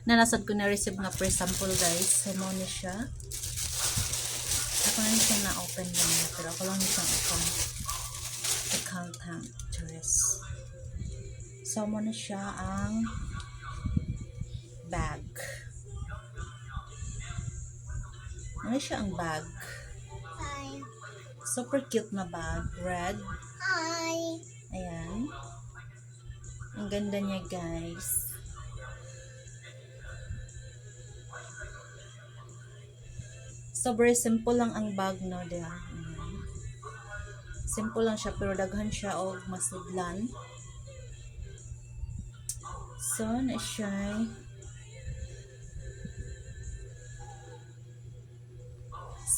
Nanasad ko na receive nga per sample guys. So mo ni siya. Ako na siya na open lang. Pero ako lang siyang account Chores. So mo na siya ang bag. Ano siya ang bag? Hi. Super cute na bag. Red. Hi. Ayan. Ang ganda niya guys. So very simple lang ang bag no. Diba? Ayan. Simple lang siya pero daghan siya o masudlan. So na siya.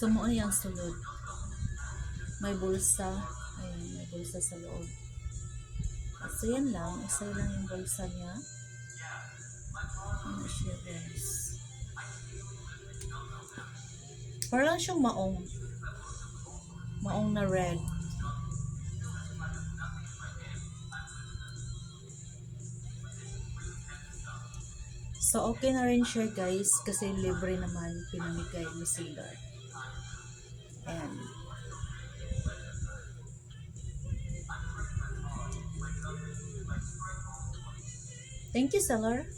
So mo yung sulod. May bulsa. Ayan, may bulsa sa loob. So yan lang. Isa lang yung bulsa niya. Ano siya guys. Parang siyang maong. Maong na red. So okay na rin siya guys. Kasi libre naman pinamigay ni seller. Ayan. Thank you seller.